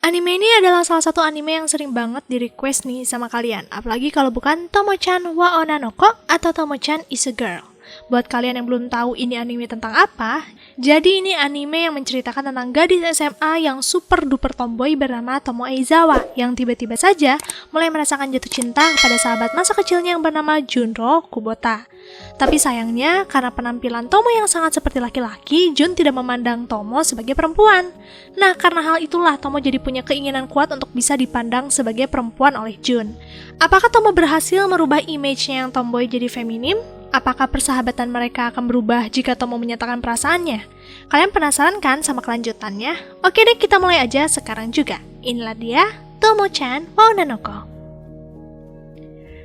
Anime ini adalah salah satu anime yang sering banget di-request nih sama kalian. Apalagi kalau bukan Tomo-chan wa Onna no Ko atau Tomo-chan is a Girl. Buat kalian yang belum tahu ini anime tentang apa, jadi ini anime yang menceritakan tentang gadis SMA yang super duper tomboy bernama Tomo Aizawa yang tiba-tiba saja mulai merasakan jatuh cinta kepada sahabat masa kecilnya yang bernama Junro Kubota. Tapi sayangnya, karena penampilan Tomo yang sangat seperti laki-laki, Jun tidak memandang Tomo sebagai perempuan. Nah, karena hal itulah Tomo jadi punya keinginan kuat untuk bisa dipandang sebagai perempuan oleh Jun. Apakah Tomo berhasil merubah image-nya yang tomboy jadi feminim? Apakah persahabatan mereka akan berubah jika Tomo menyatakan perasaannya? Kalian penasaran kan sama kelanjutannya? Oke deh, kita mulai aja sekarang juga. Inilah dia, Tomo-chan wa Onna no Ko.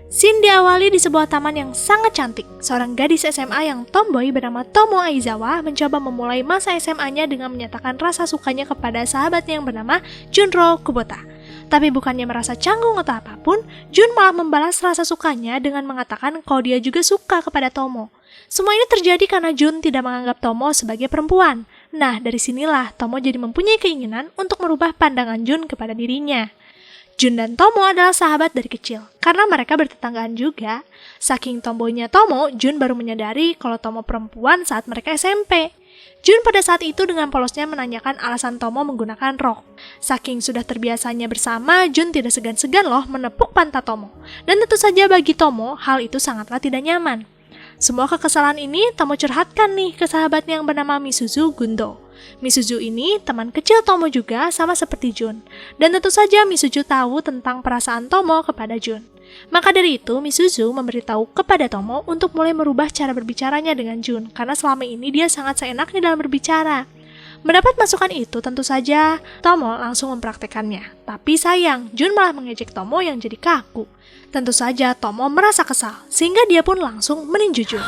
Scene diawali di sebuah taman yang sangat cantik. Seorang gadis SMA yang tomboy bernama Tomo Aizawa mencoba memulai masa SMA-nya dengan menyatakan rasa sukanya kepada sahabatnya yang bernama Junro Kubota. Tapi bukannya merasa canggung atau apapun, Jun malah membalas rasa sukanya dengan mengatakan kalau dia juga suka kepada Tomo. Semua ini terjadi karena Jun tidak menganggap Tomo sebagai perempuan. Nah, dari sinilah Tomo jadi mempunyai keinginan untuk merubah pandangan Jun kepada dirinya. Jun dan Tomo adalah sahabat dari kecil, karena mereka bertetanggaan juga. Saking tomboynya Tomo, Jun baru menyadari kalau Tomo perempuan saat mereka SMP. Jun pada saat itu dengan polosnya menanyakan alasan Tomo menggunakan rok. Saking sudah terbiasanya bersama, Jun tidak segan-segan loh menepuk pantat Tomo. Dan tentu saja bagi Tomo, hal itu sangatlah tidak nyaman. Semua kekesalan ini Tomo curhatkan nih ke sahabatnya yang bernama Misuzu Gundo. Misuzu ini teman kecil Tomo juga sama seperti Jun. Dan tentu saja Misuzu tahu tentang perasaan Tomo kepada Jun. Maka dari itu Misuzu memberitahu kepada Tomo untuk mulai merubah cara berbicaranya dengan Jun. Karena selama ini dia sangat seenaknya dalam berbicara. Mendapat masukan itu tentu saja Tomo langsung mempraktekannya. Tapi sayang, Jun malah mengejek Tomo yang jadi kaku. Tentu saja Tomo merasa kesal, sehingga dia pun langsung meninju Jun.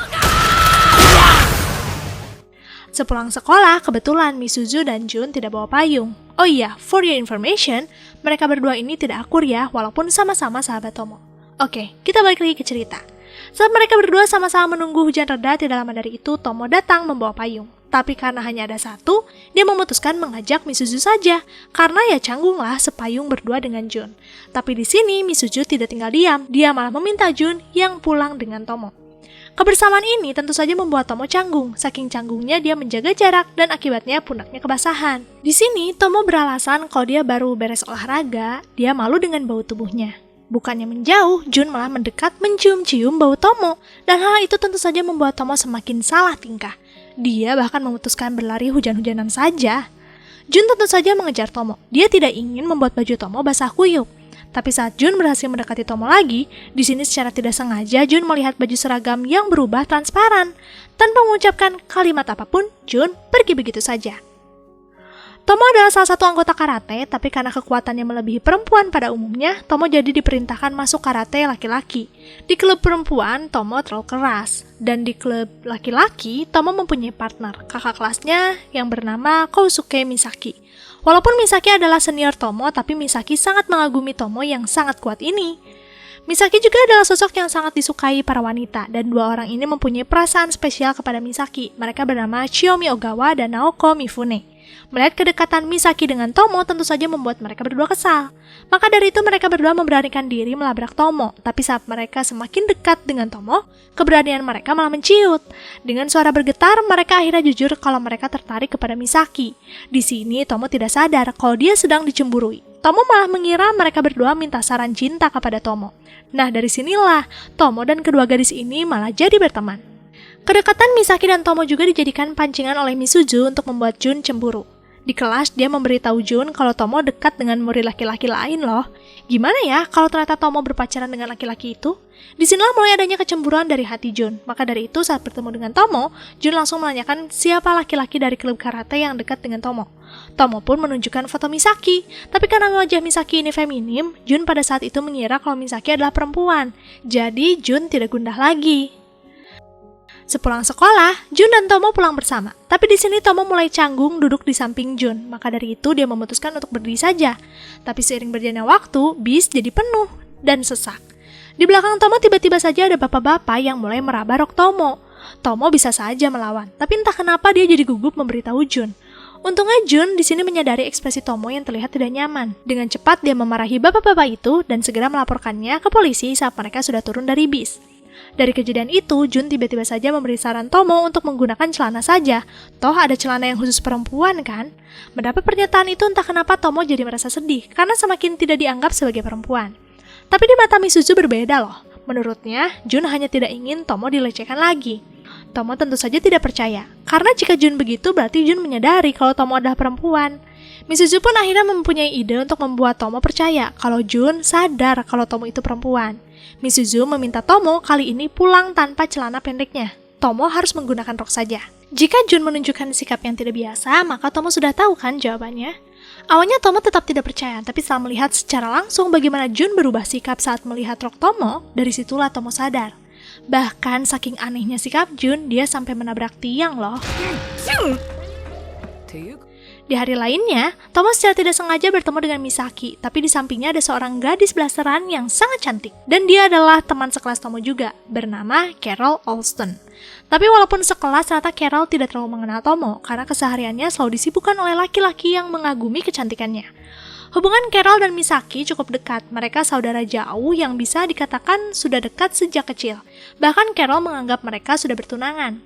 Sepulang sekolah, kebetulan Misuzu dan Jun tidak bawa payung. Oh iya, for your information, mereka berdua ini tidak akur ya, walaupun sama-sama sahabat Tomo. Oke, kita balik lagi ke cerita. Saat mereka berdua sama-sama menunggu hujan reda, tidak lama dari itu Tomo datang membawa payung. Tapi karena hanya ada satu, dia memutuskan mengajak Misuzu saja, karena ya canggung lah sepayung berdua dengan Jun. Tapi di sini Misuzu tidak tinggal diam, dia malah meminta Jun yang pulang dengan Tomo. Kebersamaan ini tentu saja membuat Tomo canggung. Saking canggungnya dia menjaga jarak dan akibatnya pundaknya kebasahan. Di sini Tomo beralasan kalau dia baru beres olahraga, dia malu dengan bau tubuhnya. Bukannya menjauh, Jun malah mendekat mencium-cium bau Tomo. Dan hal itu tentu saja membuat Tomo semakin salah tingkah. Dia bahkan memutuskan berlari hujan-hujanan saja. Jun tentu saja mengejar Tomo. Dia tidak ingin membuat baju Tomo basah kuyup. Tapi saat Jun berhasil mendekati Tomo lagi, di sini secara tidak sengaja Jun melihat baju seragam yang berubah transparan. Tanpa mengucapkan kalimat apapun, Jun pergi begitu saja. Tomo adalah salah satu anggota karate, tapi karena kekuatannya melebihi perempuan pada umumnya, Tomo jadi diperintahkan masuk karate laki-laki. Di klub perempuan, Tomo terlalu keras. Dan di klub laki-laki, Tomo mempunyai partner, kakak kelasnya yang bernama Kousuke Misaki. Walaupun Misaki adalah senior Tomo, tapi Misaki sangat mengagumi Tomo yang sangat kuat ini. Misaki juga adalah sosok yang sangat disukai para wanita, dan dua orang ini mempunyai perasaan spesial kepada Misaki. Mereka bernama Chiyomi Ogawa dan Naoko Mifune. Melihat kedekatan Misaki dengan Tomo tentu saja membuat mereka berdua kesal. Maka dari itu mereka berdua memberanikan diri melabrak Tomo. Tapi saat mereka semakin dekat dengan Tomo, keberanian mereka malah menciut. Dengan suara bergetar, mereka akhirnya jujur kalau mereka tertarik kepada Misaki. Di sini Tomo tidak sadar kalau dia sedang dicemburui. Tomo malah mengira mereka berdua minta saran cinta kepada Tomo. Nah, dari sinilah Tomo dan kedua gadis ini malah jadi berteman. Kedekatan Misaki dan Tomo juga dijadikan pancingan oleh Misuzu untuk membuat Jun cemburu. Di kelas, dia memberitahu Jun kalau Tomo dekat dengan murid laki-laki lain loh. Gimana ya kalau ternyata Tomo berpacaran dengan laki-laki itu? Disinilah mulai adanya kecemburuan dari hati Jun. Maka dari itu saat bertemu dengan Tomo, Jun langsung menanyakan siapa laki-laki dari klub karate yang dekat dengan Tomo. Tomo pun menunjukkan foto Misaki. Tapi karena wajah Misaki ini feminim, Jun pada saat itu mengira kalau Misaki adalah perempuan. Jadi Jun tidak gundah lagi. Sepulang sekolah, Jun dan Tomo pulang bersama. Tapi di sini Tomo mulai canggung duduk di samping Jun. Maka dari itu dia memutuskan untuk berdiri saja. Tapi seiring berjalannya waktu, bis jadi penuh dan sesak. Di belakang Tomo tiba-tiba saja ada bapak-bapak yang mulai meraba rok Tomo. Tomo bisa saja melawan, tapi entah kenapa dia jadi gugup memberitahu Jun. Untungnya Jun di sini menyadari ekspresi Tomo yang terlihat tidak nyaman. Dengan cepat dia memarahi bapak-bapak itu dan segera melaporkannya ke polisi saat mereka sudah turun dari bis. Dari kejadian itu, Jun tiba-tiba saja memberi saran Tomo untuk menggunakan celana saja. Toh ada celana yang khusus perempuan kan? Mendapat pernyataan itu entah kenapa Tomo jadi merasa sedih karena semakin tidak dianggap sebagai perempuan. Tapi di mata Misuzu berbeda loh. Menurutnya, Jun hanya tidak ingin Tomo dilecehkan lagi. Tomo tentu saja tidak percaya, karena jika Jun begitu berarti Jun menyadari kalau Tomo adalah perempuan. Misuzu pun akhirnya mempunyai ide untuk membuat Tomo percaya kalau Jun sadar kalau Tomo itu perempuan. Misuzu meminta Tomo kali ini pulang tanpa celana pendeknya. Tomo harus menggunakan rok saja. Jika Jun menunjukkan sikap yang tidak biasa, maka Tomo sudah tahu kan jawabannya. Awalnya Tomo tetap tidak percaya, tapi setelah melihat secara langsung bagaimana Jun berubah sikap saat melihat rok Tomo, dari situlah Tomo sadar. Bahkan saking anehnya sikap Jun, dia sampai menabrak tiang loh. Di hari lainnya, Tomo secara tidak sengaja bertemu dengan Misaki, tapi di sampingnya ada seorang gadis blasteran yang sangat cantik. Dan dia adalah teman sekelas Tomo juga, bernama Carol Alston. Tapi walaupun sekelas, ternyata Carol tidak terlalu mengenal Tomo, karena kesehariannya selalu disibukkan oleh laki-laki yang mengagumi kecantikannya. Hubungan Carol dan Misaki cukup dekat, mereka saudara jauh yang bisa dikatakan sudah dekat sejak kecil. Bahkan Carol menganggap mereka sudah bertunangan.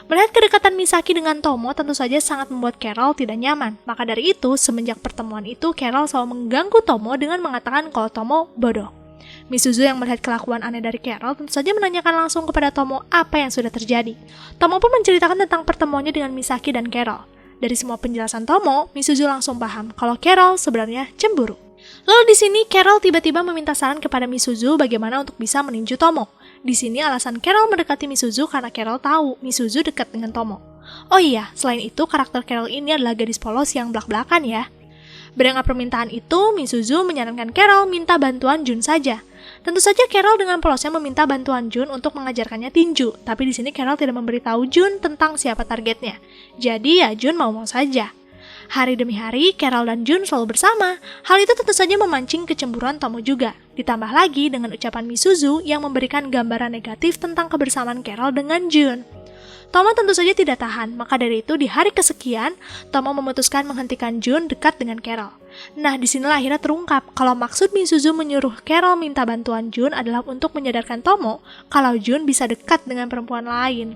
Melihat kedekatan Misaki dengan Tomo tentu saja sangat membuat Carol tidak nyaman. Maka dari itu, semenjak pertemuan itu, Carol selalu mengganggu Tomo dengan mengatakan kalau Tomo bodoh. Misuzu yang melihat kelakuan aneh dari Carol tentu saja menanyakan langsung kepada Tomo apa yang sudah terjadi. Tomo pun menceritakan tentang pertemuannya dengan Misaki dan Carol. Dari semua penjelasan Tomo, Misuzu langsung paham kalau Carol sebenarnya cemburu. Lalu di sini Carol tiba-tiba meminta saran kepada Misuzu bagaimana untuk bisa meninju Tomo. Di sini alasan Carol mendekati Misuzu karena Carol tahu Misuzu dekat dengan Tomo. Oh iya, selain itu karakter Carol ini adalah gadis polos yang belak-belakan ya. Mendengar permintaan itu, Misuzu menyarankan Carol minta bantuan Jun saja. Tentu saja Carol dengan polosnya meminta bantuan Jun untuk mengajarkannya tinju, tapi di sini Carol tidak memberitahu Jun tentang siapa targetnya. Jadi ya Jun mau-mau saja. Hari demi hari, Carol dan Jun selalu bersama. Hal itu tentu saja memancing kecemburuan Tomo juga. Ditambah lagi dengan ucapan Misuzu yang memberikan gambaran negatif tentang kebersamaan Carol dengan Jun. Tomo tentu saja tidak tahan, maka dari itu di hari kesekian, Tomo memutuskan menghentikan Jun dekat dengan Carol. Nah, disinilah akhirnya terungkap kalau maksud Misuzu menyuruh Carol minta bantuan Jun adalah untuk menyadarkan Tomo kalau Jun bisa dekat dengan perempuan lain.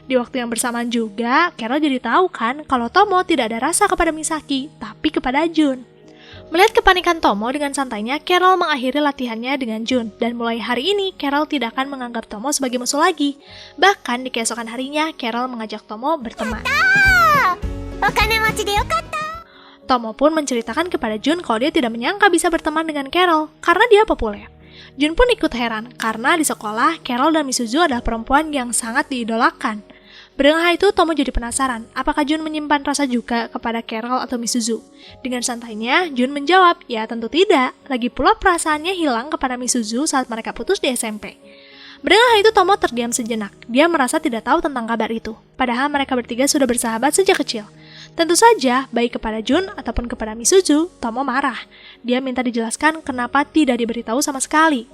Di waktu yang bersamaan juga, Carol jadi tahu kan kalau Tomo tidak ada rasa kepada Misaki, tapi kepada Jun. Melihat kepanikan Tomo dengan santainya, Carol mengakhiri latihannya dengan Jun. Dan mulai hari ini, Carol tidak akan menganggap Tomo sebagai musuh lagi. Bahkan di keesokan harinya, Carol mengajak Tomo berteman. Tomo pun menceritakan kepada Jun kalau dia tidak menyangka bisa berteman dengan Carol, karena dia populer. Jun pun ikut heran, karena di sekolah, Carol dan Misuzu adalah perempuan yang sangat diidolakan. Mendengar itu, Tomo jadi penasaran, apakah Jun menyimpan rasa juga kepada Carol atau Misuzu? Dengan santainya, Jun menjawab, ya tentu tidak. Lagi pula perasaannya hilang kepada Misuzu saat mereka putus di SMP. Mendengar itu, Tomo terdiam sejenak. Dia merasa tidak tahu tentang kabar itu. Padahal mereka bertiga sudah bersahabat sejak kecil. Tentu saja, baik kepada Jun ataupun kepada Misuzu, Tomo marah. Dia minta dijelaskan kenapa tidak diberitahu sama sekali.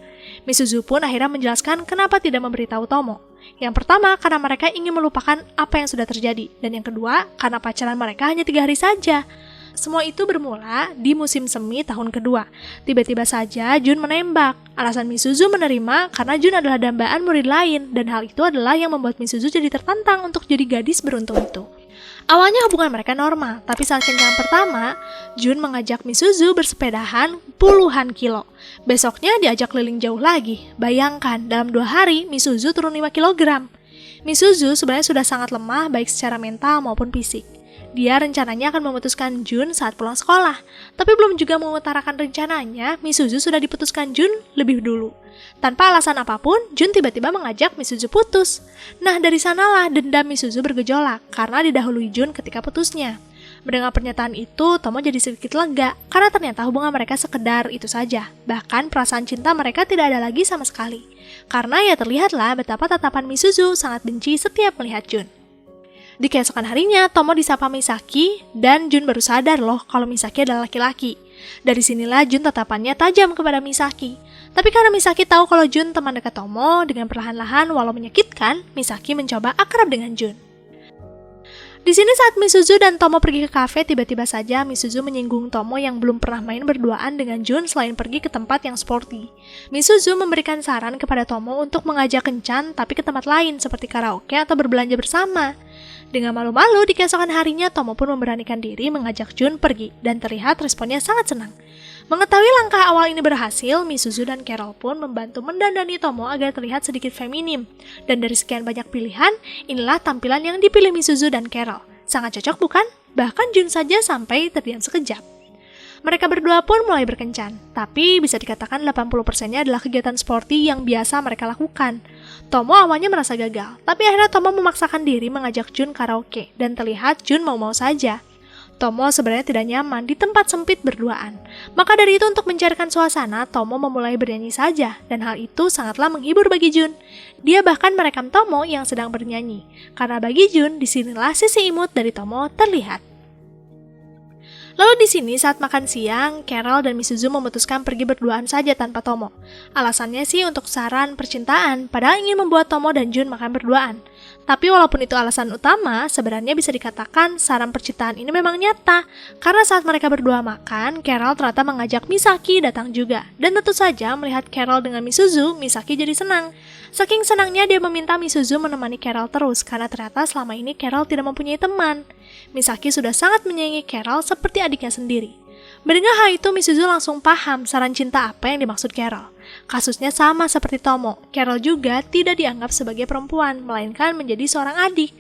Misuzu pun akhirnya menjelaskan kenapa tidak memberitahu Tomo. Yang pertama, karena mereka ingin melupakan apa yang sudah terjadi. Dan yang kedua, karena pacaran mereka hanya 3 hari saja. Semua itu bermula di musim semi tahun kedua. Tiba-tiba saja Jun menembak. Alasan Misuzu menerima karena Jun adalah dambaan murid lain. Dan hal itu adalah yang membuat Misuzu jadi tertantang untuk jadi gadis beruntung itu. Awalnya hubungan mereka normal, tapi saat kencan pertama, Jun mengajak Misuzu bersepedahan puluhan kilo. Besoknya diajak keliling jauh lagi. Bayangkan, dalam 2 hari, Misuzu turun 5 kg. Misuzu sebenarnya sudah sangat lemah baik secara mental maupun fisik. Dia rencananya akan memutuskan Jun saat pulang sekolah. Tapi belum juga mengutarakan rencananya, Misuzu sudah diputuskan Jun lebih dulu. Tanpa alasan apapun, Jun tiba-tiba mengajak Misuzu putus. Nah, dari sanalah dendam Misuzu bergejolak karena didahului Jun ketika putusnya. Mendengar pernyataan itu, Tomo jadi sedikit lega karena ternyata hubungan mereka sekedar itu saja. Bahkan perasaan cinta mereka tidak ada lagi sama sekali. Karena ya terlihatlah betapa tatapan Misuzu sangat benci setiap melihat Jun. Di keesokan harinya, Tomo disapa Misaki dan Jun baru sadar loh kalau Misaki adalah laki-laki. Dari sinilah Jun tatapannya tajam kepada Misaki. Tapi karena Misaki tahu kalau Jun teman dekat Tomo, dengan perlahan-lahan walau menyakitkan, Misaki mencoba akrab dengan Jun. Di sini saat Misuzu dan Tomo pergi ke kafe, tiba-tiba saja Misuzu menyinggung Tomo yang belum pernah main berduaan dengan Jun selain pergi ke tempat yang sporty. Misuzu memberikan saran kepada Tomo untuk mengajak kencan tapi ke tempat lain seperti karaoke atau berbelanja bersama. Dengan malu-malu di keesokan harinya, Tomo pun memberanikan diri mengajak Jun pergi dan terlihat responnya sangat senang. Mengetahui langkah awal ini berhasil, Misuzu dan Carol pun membantu mendandani Tomo agar terlihat sedikit feminim. Dan dari sekian banyak pilihan, inilah tampilan yang dipilih Misuzu dan Carol. Sangat cocok bukan? Bahkan Jun saja sampai terdiam sekejap. Mereka berdua pun mulai berkencan, tapi bisa dikatakan 80%-nya adalah kegiatan sporty yang biasa mereka lakukan. Tomo awalnya merasa gagal, tapi akhirnya Tomo memaksakan diri mengajak Jun karaoke, dan terlihat Jun mau-mau saja. Tomo sebenarnya tidak nyaman di tempat sempit berduaan. Maka dari itu untuk mencairkan suasana, Tomo memulai bernyanyi saja, dan hal itu sangatlah menghibur bagi Jun. Dia bahkan merekam Tomo yang sedang bernyanyi, karena bagi Jun, disinilah sisi imut dari Tomo terlihat. Lalu di sini saat makan siang, Carol dan Misuzu memutuskan pergi berduaan saja tanpa Tomo. Alasannya sih untuk saran percintaan, padahal ingin membuat Tomo dan Jun makan berduaan. Tapi walaupun itu alasan utama, sebenarnya bisa dikatakan saran percintaan ini memang nyata. Karena saat mereka berdua makan, Carol ternyata mengajak Misaki datang juga. Dan tentu saja melihat Carol dengan Misuzu, Misaki jadi senang. Saking senangnya dia meminta Misuzu menemani Carol terus, karena ternyata selama ini Carol tidak mempunyai teman. Misaki sudah sangat menyayangi Carol seperti adiknya sendiri. Mendengar hal itu, Misuzu langsung paham saran cinta apa yang dimaksud Carol. Kasusnya sama seperti Tomo, Carol juga tidak dianggap sebagai perempuan, melainkan menjadi seorang adik.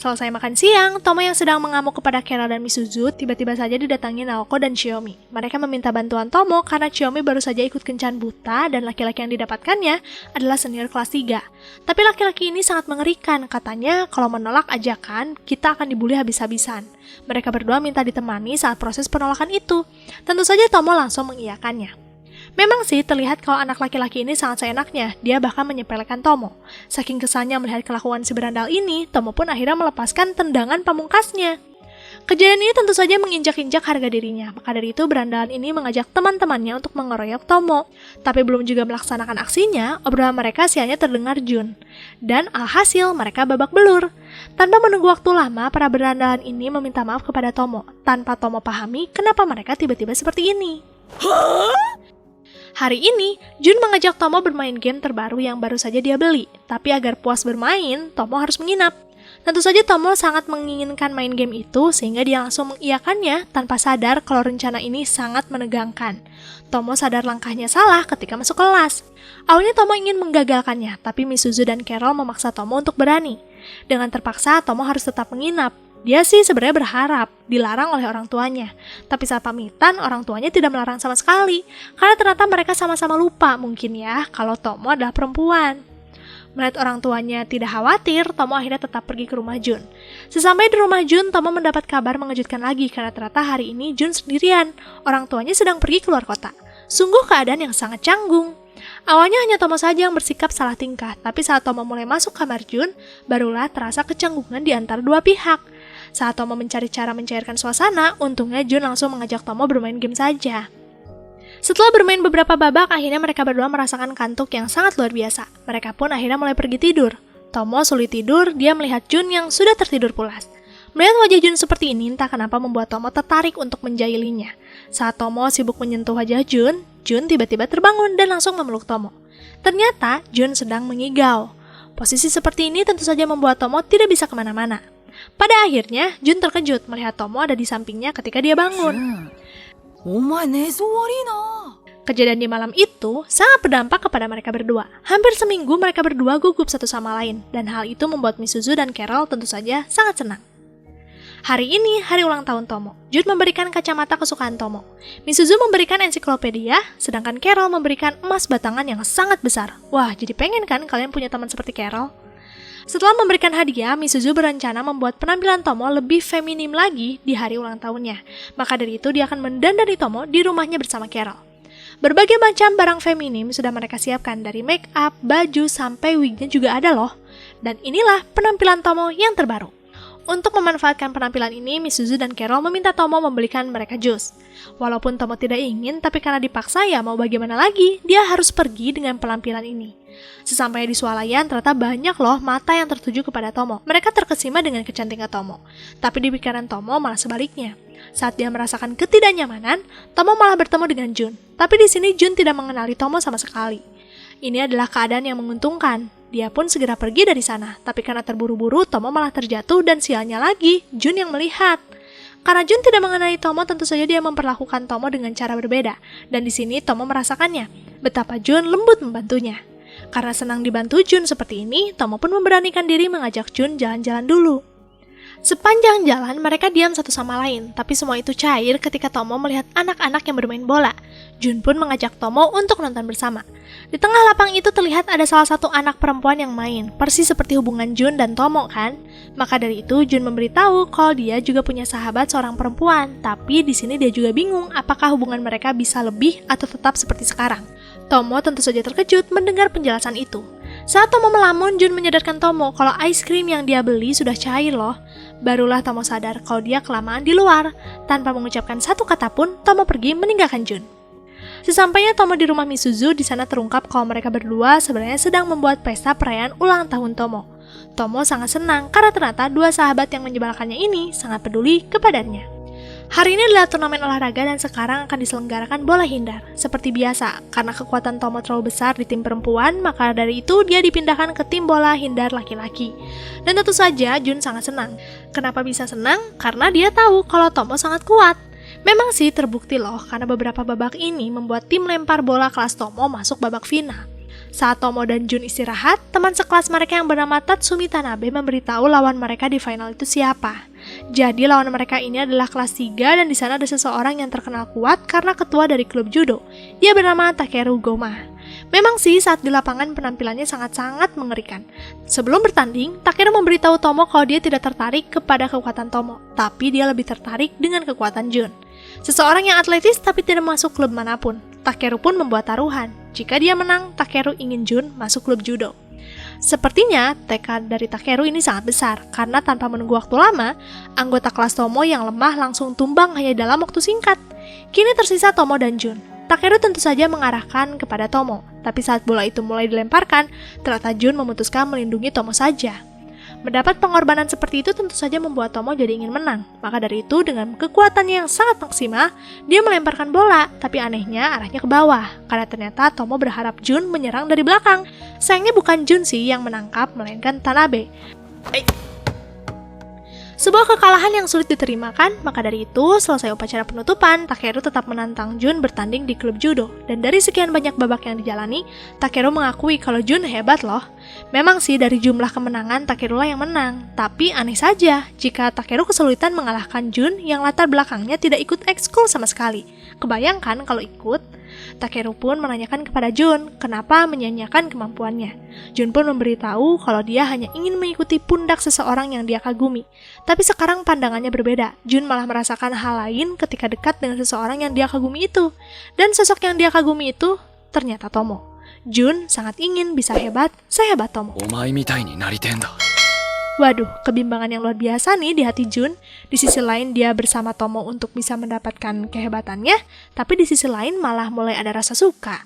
Selesai makan siang, Tomo yang sedang mengamuk kepada Carol dan Misuzu tiba-tiba saja didatangi Naoko dan Chiyomi. Mereka meminta bantuan Tomo karena Chiyomi baru saja ikut kencan buta dan laki-laki yang didapatkannya adalah senior kelas 3. Tapi laki-laki ini sangat mengerikan, katanya kalau menolak ajakan, kita akan dibully habis-habisan. Mereka berdua minta ditemani saat proses penolakan itu. Tentu saja Tomo langsung mengiyakannya. Memang sih terlihat kalau anak laki-laki ini sangat seenaknya, dia bahkan menyepelekan Tomo. Saking kesannya melihat kelakuan si berandal ini, Tomo pun akhirnya melepaskan tendangan pamungkasnya. Kejadian ini tentu saja menginjak-injak harga dirinya, maka dari itu berandalan ini mengajak teman-temannya untuk mengeroyok Tomo. Tapi belum juga melaksanakan aksinya, obrolan mereka sialnya terdengar Jun. Dan alhasil mereka babak belur. Tanpa menunggu waktu lama, para berandalan ini meminta maaf kepada Tomo, tanpa Tomo pahami kenapa mereka tiba-tiba seperti ini. Hari ini, Jun mengajak Tomo bermain game terbaru yang baru saja dia beli. Tapi agar puas bermain, Tomo harus menginap. Tentu saja Tomo sangat menginginkan main game itu sehingga dia langsung mengiyakannya tanpa sadar kalau rencana ini sangat menegangkan. Tomo sadar langkahnya salah ketika masuk kelas. Awalnya Tomo ingin menggagalkannya, tapi Misuzu dan Carol memaksa Tomo untuk berani. Dengan terpaksa, Tomo harus tetap menginap. Dia sih sebenarnya berharap dilarang oleh orang tuanya. Tapi saat pamitan, orang tuanya tidak melarang sama sekali. Karena ternyata mereka sama-sama lupa mungkin ya kalau Tomo adalah perempuan. Melihat orang tuanya tidak khawatir, Tomo akhirnya tetap pergi ke rumah Jun. Sesampai di rumah Jun, Tomo mendapat kabar mengejutkan lagi karena ternyata hari ini Jun sendirian. Orang tuanya sedang pergi keluar kota. Sungguh keadaan yang sangat canggung. Awalnya hanya Tomo saja yang bersikap salah tingkah, tapi saat Tomo mulai masuk kamar Jun, barulah terasa kecanggungan di antara dua pihak. Saat Tomo mencari cara mencairkan suasana, untungnya Jun langsung mengajak Tomo bermain game saja. Setelah bermain beberapa babak, akhirnya mereka berdua merasakan kantuk yang sangat luar biasa. Mereka pun akhirnya mulai pergi tidur. Tomo sulit tidur, dia melihat Jun yang sudah tertidur pulas. Melihat wajah Jun seperti ini, entah kenapa membuat Tomo tertarik untuk menjailinya. Saat Tomo sibuk menyentuh wajah Jun, Jun tiba-tiba terbangun dan langsung memeluk Tomo. Ternyata, Jun sedang mengigau. Posisi seperti ini tentu saja membuat Tomo tidak bisa kemana-mana. Pada akhirnya, Jun terkejut melihat Tomo ada di sampingnya ketika dia bangun. Kejadian di malam itu sangat berdampak kepada mereka berdua. Hampir seminggu mereka berdua gugup satu sama lain, dan hal itu membuat Misuzu dan Carol tentu saja sangat senang. Hari ini, hari ulang tahun Tomo. Jun memberikan kacamata kesukaan Tomo. Misuzu memberikan ensiklopedia, sedangkan Carol memberikan emas batangan yang sangat besar. Wah, jadi pengen kan kalian punya teman seperti Carol? Setelah memberikan hadiah, Misuzu berencana membuat penampilan Tomo lebih feminim lagi di hari ulang tahunnya. Maka dari itu dia akan mendandani Tomo di rumahnya bersama Carol. Berbagai macam barang feminim sudah mereka siapkan, dari make up, baju, sampai wignya juga ada loh. Dan inilah penampilan Tomo yang terbaru. Untuk memanfaatkan penampilan ini, Misuzu dan Carol meminta Tomo membelikan mereka jus. Walaupun Tomo tidak ingin, tapi karena dipaksa ya mau bagaimana lagi, dia harus pergi dengan penampilan ini. Sesampainya di swalayan, ternyata banyak loh mata yang tertuju kepada Tomo. Mereka terkesima dengan kecantikan Tomo. Tapi di pikiran Tomo malah sebaliknya. Saat dia merasakan ketidaknyamanan, Tomo malah bertemu dengan Jun. Tapi di sini Jun tidak mengenali Tomo sama sekali. Ini adalah keadaan yang menguntungkan. Dia pun segera pergi dari sana, tapi karena terburu-buru, Tomo malah terjatuh dan sialnya lagi, Jun yang melihat. Karena Jun tidak mengenali Tomo, tentu saja dia memperlakukan Tomo dengan cara berbeda. Dan di sini Tomo merasakannya, betapa Jun lembut membantunya. Karena senang dibantu Jun seperti ini, Tomo pun memberanikan diri mengajak Jun jalan-jalan dulu. Sepanjang jalan, mereka diam satu sama lain, tapi semua itu cair ketika Tomo melihat anak-anak yang bermain bola. Jun pun mengajak Tomo untuk nonton bersama. Di tengah lapang itu terlihat ada salah satu anak perempuan yang main, persis seperti hubungan Jun dan Tomo kan? Maka dari itu Jun memberitahu kalau dia juga punya sahabat seorang perempuan, tapi di sini dia juga bingung apakah hubungan mereka bisa lebih atau tetap seperti sekarang. Tomo tentu saja terkejut mendengar penjelasan itu. Saat Tomo melamun, Jun menyadarkan Tomo kalau ice cream yang dia beli sudah cair loh. Barulah Tomo sadar kalau dia kelamaan di luar. Tanpa mengucapkan satu kata pun, Tomo pergi meninggalkan Jun. Sesampainya Tomo di rumah Misuzu, di sana terungkap kalau mereka berdua sebenarnya sedang membuat pesta perayaan ulang tahun Tomo. Tomo sangat senang karena ternyata dua sahabat yang menyebalkannya ini sangat peduli kepadanya. Hari ini adalah turnamen olahraga dan sekarang akan diselenggarakan bola hindar. Seperti biasa, karena kekuatan Tomo terlalu besar di tim perempuan, maka dari itu dia dipindahkan ke tim bola hindar laki-laki. Dan tentu saja Jun sangat senang. Kenapa bisa senang? Karena dia tahu kalau Tomo sangat kuat. Memang sih terbukti loh, karena beberapa babak ini membuat tim lempar bola kelas Tomo masuk babak final. Saat Tomo dan Jun istirahat, teman sekelas mereka yang bernama Tatsumi Tanabe memberitahu lawan mereka di final itu siapa. Jadi lawan mereka ini adalah kelas 3 dan di sana ada seseorang yang terkenal kuat karena ketua dari klub judo. Dia bernama Takeru Goma. Memang sih saat di lapangan penampilannya sangat-sangat mengerikan. Sebelum bertanding, Takeru memberitahu Tomo kalau dia tidak tertarik kepada kekuatan Tomo, tapi dia lebih tertarik dengan kekuatan Jun. Seseorang yang atletis tapi tidak masuk klub manapun. Takeru pun membuat taruhan. Jika dia menang, Takeru ingin Jun masuk klub judo. Sepertinya tekad dari Takeru ini sangat besar, karena tanpa menunggu waktu lama, anggota kelas Tomo yang lemah langsung tumbang hanya dalam waktu singkat. Kini tersisa Tomo dan Jun. Takeru tentu saja mengarahkan kepada Tomo, tapi saat bola itu mulai dilemparkan, ternyata Jun memutuskan melindungi Tomo saja. Mendapat pengorbanan seperti itu tentu saja membuat Tomo jadi ingin menang. Maka dari itu dengan kekuatannya yang sangat maksimal, dia melemparkan bola, tapi anehnya arahnya ke bawah. Karena ternyata Tomo berharap Jun menyerang dari belakang. Sayangnya bukan Jun sih yang menangkap, melainkan Tanabe. Sebuah kekalahan yang sulit diterima kan? Maka dari itu, selesai upacara penutupan, Takeru tetap menantang Jun bertanding di klub judo. Dan dari sekian banyak babak yang dijalani, Takeru mengakui kalau Jun hebat loh. Memang sih dari jumlah kemenangan, Takeru lah yang menang. Tapi aneh saja, jika Takeru kesulitan mengalahkan Jun yang latar belakangnya tidak ikut ekskul sama sekali. Kebayangkan kalau ikut? Takeru pun menanyakan kepada Jun, kenapa menyanyiakan kemampuannya. Jun pun memberitahu kalau dia hanya ingin mengikuti pundak seseorang yang dia kagumi. Tapi sekarang pandangannya berbeda. Jun malah merasakan hal lain ketika dekat dengan seseorang yang dia kagumi itu. Dan sosok yang dia kagumi itu ternyata Tomo. Jun sangat ingin bisa hebat sehebat Tomo. Waduh, kebimbangan yang luar biasa nih di hati Jun. Di sisi lain dia bersama Tomo untuk bisa mendapatkan kehebatannya, tapi di sisi lain malah mulai ada rasa suka.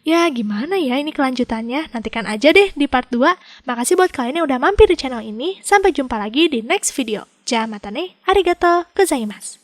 Ya gimana ya ini kelanjutannya, nantikan aja deh di part 2. Makasih buat kalian yang udah mampir di channel ini, sampai jumpa lagi di next video. Jamatane, arigato gozaimasu.